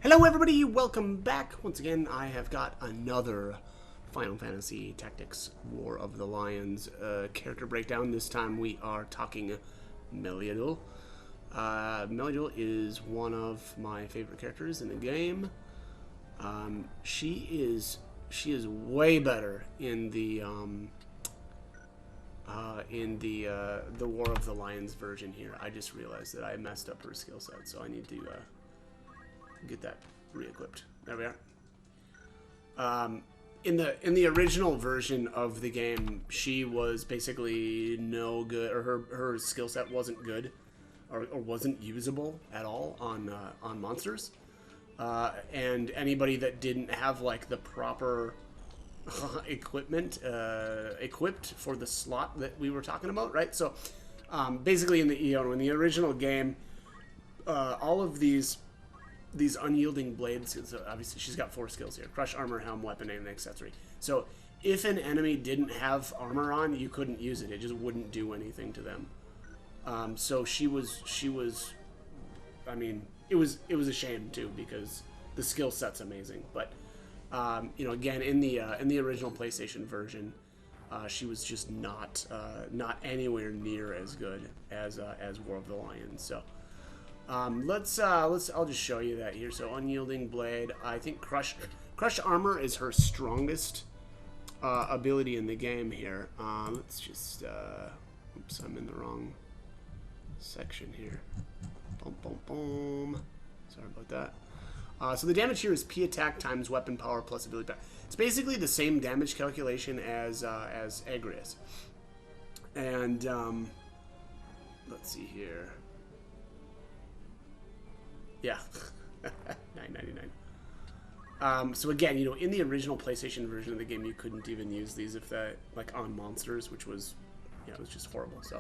Hello everybody, welcome back. Once again, I have got another Final Fantasy Tactics War of the Lions character breakdown. This time we are talking MELIADOUL. MELIADOUL is one of my favorite characters in the game. She is way better in the War of the Lions version here. I just realized that I messed up her skill set, so I need to get that re-equipped. There we are. In the original version of the game, she was basically no good, or her skill set wasn't good, or wasn't usable at all on monsters. And anybody that didn't have like the proper equipment equipped for the slot that we were talking about, right? So basically, in the original game, all of these unyielding blades, so obviously she's got 4 skills here: crush, armor, helm, weapon, and accessory. So if an enemy didn't have armor on, you couldn't use it. It just wouldn't do anything to them. So she was I mean, it was a shame too, because the skill set's amazing. But again, in the original PlayStation version, she was just not anywhere near as good as War of the Lions. So I'll just show you that here. So unyielding blade. I think crush armor is her strongest ability in the game here. Let's just oops, I'm in the wrong section here. Boom, boom, boom. Sorry about that. So the damage here is P attack times weapon power plus ability power. It's basically the same damage calculation as Agrias. And let's see here. Yeah, $9.99. So again, in the original PlayStation version of the game, you couldn't even use these like on monsters, which was, it was just horrible. So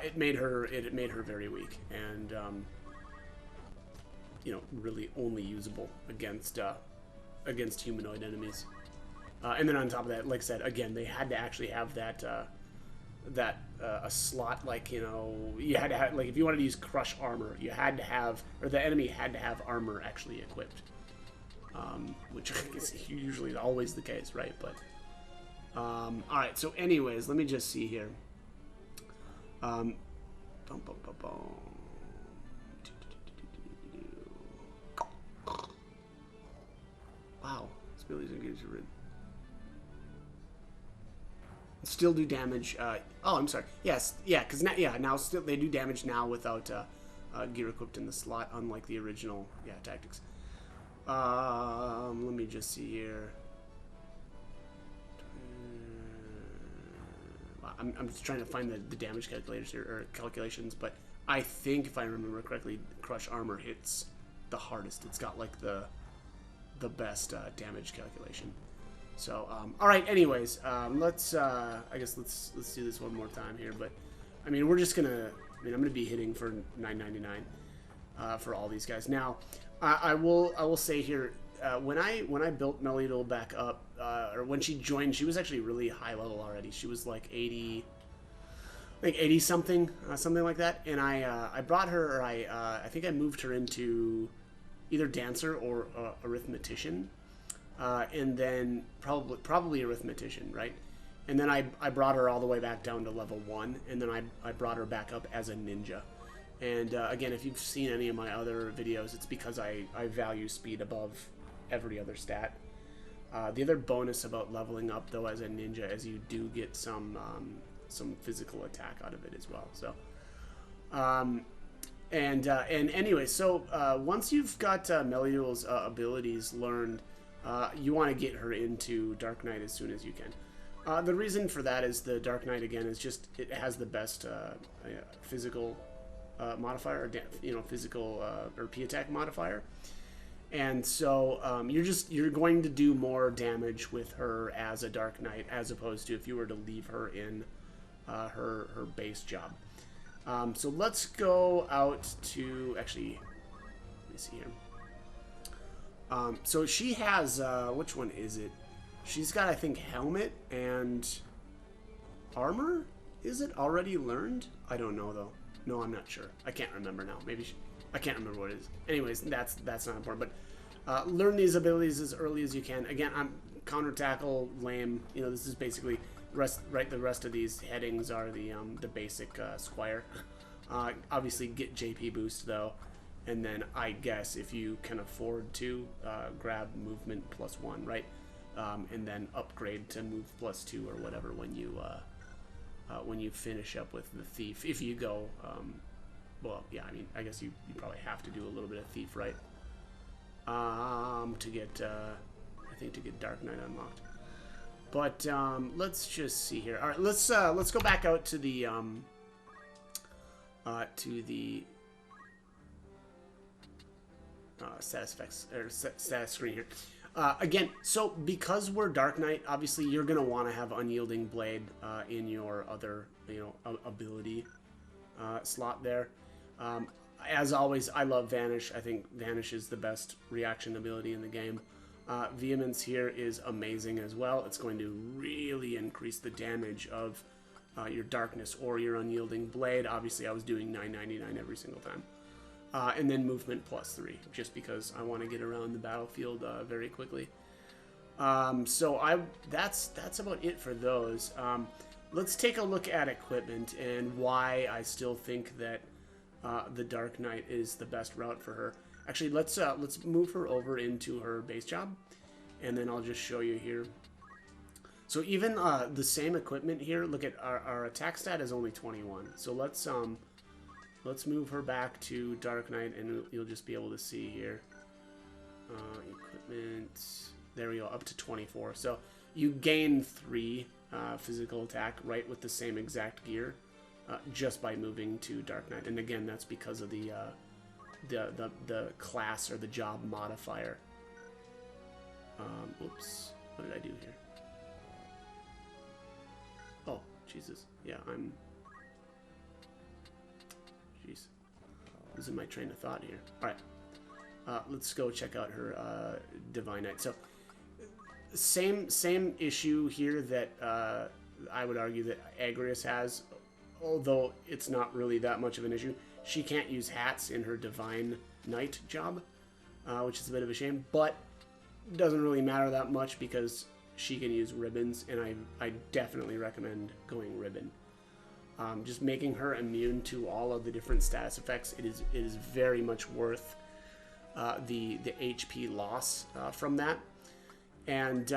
it made her very weak, and really only usable against humanoid enemies. And then on top of that, like I said, again, they had to actually have that a slot, like, you had to have, like, if you wanted to use crush armor, you had to have, or the enemy had to have armor actually equipped, which is usually always the case, right? But all right, so anyways, let me just see here. Wow, this ability's engaged in. Still do damage. Oh, I'm sorry. Yes, yeah, because now still they do damage now without gear equipped in the slot, unlike the original tactics. Let me just see here. I'm just trying to find the damage calculators here, or calculations, but I think if I remember correctly, crush armor hits the hardest. It's got like the best damage calculation. So, all right. Anyways, let's I guess let's do this one more time here. But I mean, we're just gonna. I'm gonna be hitting for $9.99 for all these guys. Now, I will say here, when I built MELIADOUL back up, or when she joined, she was actually really high level already. She was like 80, like 80 something, something like that. And I brought her, or I think I moved her into either dancer or arithmetician. And then probably arithmetician, right? And then I brought her all the way back down to level 1, and then I brought her back up as a ninja. And again, if you've seen any of my other videos, it's because I value speed above every other stat. The other bonus about leveling up, though, as a ninja, is you do get some physical attack out of it as well. So, and anyway, so once you've got MELIADOUL's abilities learned, you want to get her into Dark Knight as soon as you can. The reason for that is the Dark Knight, again, is just it has the best physical modifier, or physical or P attack modifier, and so you're going to do more damage with her as a Dark Knight as opposed to if you were to leave her in her base job. So let's go out to actually. Let me see here. So she has, which one is it? She's got, I think, helmet and armor? Is it already learned? I don't know, though. No, I'm not sure. I can't remember now. Maybe I can't remember what it is. Anyways, that's not important. But learn these abilities as early as you can. Again, I'm counter tackle, lame. You know, this is basically the rest of these headings are the basic Squire. Obviously, get JP boost though, and then I guess if you can afford to grab movement +1, right, and then upgrade to move +2 or whatever when you finish up with the thief. If you go, well, yeah, I mean, I guess you probably have to do a little bit of thief, right, to get I think to get Dark Knight unlocked. But let's just see here. All right, let's go back out to the status effects or status screen here. Again, so because we're Dark Knight, obviously you're gonna want to have Unyielding Blade in your other, you know, ability slot there. As always, I love Vanish. I think Vanish is the best reaction ability in the game. Vehemence here is amazing as well. It's going to really increase the damage of your Darkness or your Unyielding Blade. Obviously, I was doing 999 every single time. And then movement +3, just because I want to get around the battlefield very quickly. So that's about it for those. Let's take a look at equipment and why I still think that the Dark Knight is the best route for her. Actually, let's move her over into her base job, and then I'll just show you here. So even the same equipment here, look at our attack stat is only 21. So let's move her back to Dark Knight, and you'll just be able to see here. Equipment, there we go, up to 24. So you gain 3 physical attack right with the same exact gear just by moving to Dark Knight. And again, that's because of the class or the job modifier. Oops, what did I do here? Oh, Jesus. Yeah, I'm... Jeez. Losing my train of thought here. Alright. Let's go check out her Divine Knight. So, same issue here that I would argue that Agrius has, although it's not really that much of an issue. She can't use hats in her Divine Knight job, which is a bit of a shame, but doesn't really matter that much because she can use ribbons, and I definitely recommend going ribbon. Just making her immune to all of the different status effects, it is very much worth the HP loss from that. And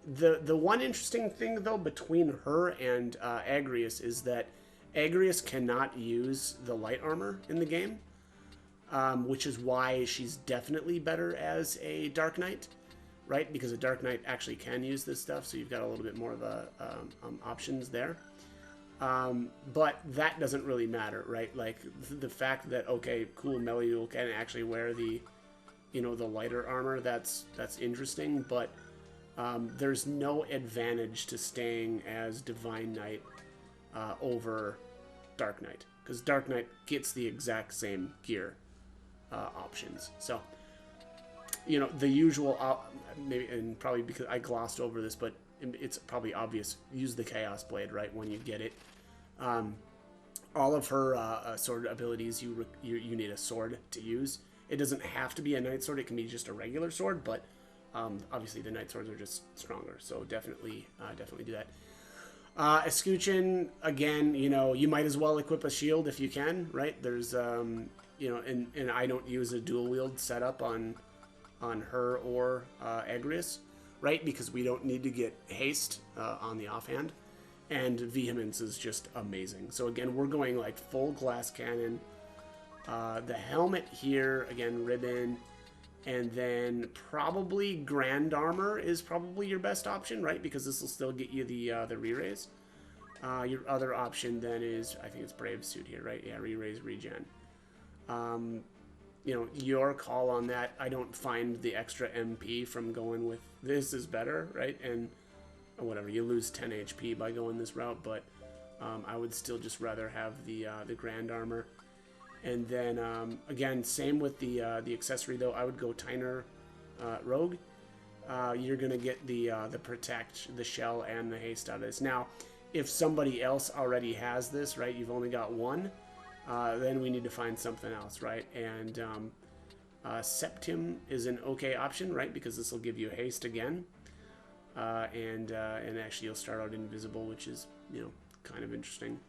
the one interesting thing though between her and Agrius is that Agrius cannot use the light armor in the game, which is why she's definitely better as a Dark Knight, right? Because a Dark Knight actually can use this stuff, so you've got a little bit more of a options there. But that doesn't really matter, right? Like the fact that, okay, cool, MELIADOUL can actually wear the, you know, the lighter armor, that's interesting, but there's no advantage to staying as Divine Knight over Dark Knight, because Dark Knight gets the exact same gear options. So, you know, the usual, maybe, and probably because I glossed over this, but it's probably obvious, use the Chaos Blade, right, when you get it. All of her sword abilities, you need a sword to use. It doesn't have to be a Knight Sword, it can be just a regular sword, but obviously the Knight Swords are just stronger, so definitely do that. Escutcheon, again, you know, you might as well equip a shield if you can, right? There's, you know, and I don't use a dual wield setup on her or Agrius, right? Because we don't need to get haste on the offhand, and Vehemence is just amazing. So again, we're going like full glass cannon. The helmet here, again, ribbon, and then probably Grand Armor is probably your best option, right? Because this will still get you the re-raise. Your other option then is, I think it's Brave Suit here, right? Yeah, re-raise, regen. You know, your call on that. I don't find the extra MP from going with this is better, right? And whatever, you lose 10 HP by going this route, but I would still just rather have the Grand Armor. And then again, same with the accessory though. I would go Tyner Rogue. You're gonna get the Protect, the Shell, and the Haste out of this. Now, if somebody else already has this, right? You've only got one. then we need to find something else, right? And Septim is an okay option, right? Because this will give you haste again. And actually you'll start out invisible, which is, you know, kind of interesting.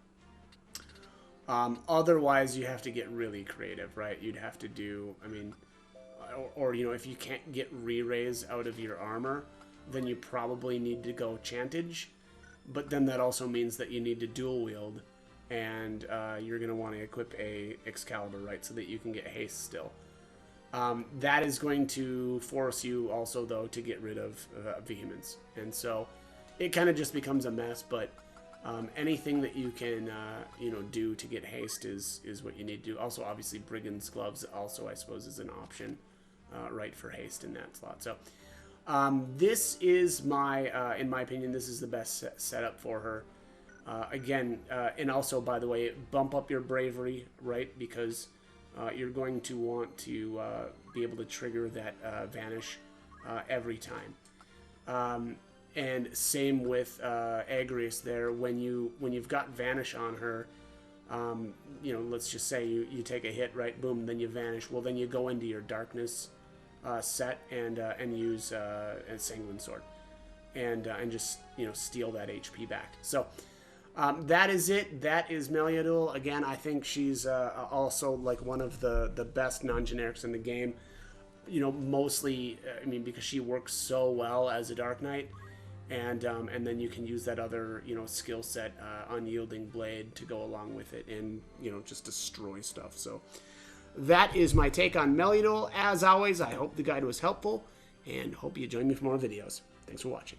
Otherwise, you have to get really creative, right? You'd have to do, I mean, or you know, if you can't get re-raise out of your armor, then you probably need to go Chantage. But then that also means that you need to dual wield, and you're going to want to equip a Excalibur, right? So that you can get haste still. That is going to force you also, though, to get rid of Vehemence. And so it kind of just becomes a mess, but anything that you can, you know, do to get haste is what you need to do. Also, obviously, Brigand's Gloves also, I suppose, is an option, right, for haste in that slot. So this is my, in my opinion, this is the best setup for her. Again, and also, by the way, bump up your bravery, right, because you're going to want to be able to trigger that vanish every time. And same with Agrius there. When you've got vanish on her, you know, let's just say you take a hit, right? Boom, then you vanish. Well, then you go into your darkness set and use a Sanguine Sword, and just, you know, steal that HP back. So that is it. That is MELIADOUL. Again, I think she's also like one of the best non-generics in the game. You know, mostly, I mean, because she works so well as a Dark Knight. And then you can use that other, you know, skill set, Unyielding Blade, to go along with it and, you know, just destroy stuff. So that is my take on MELIADOUL. As always, I hope the guide was helpful and hope you join me for more videos. Thanks for watching.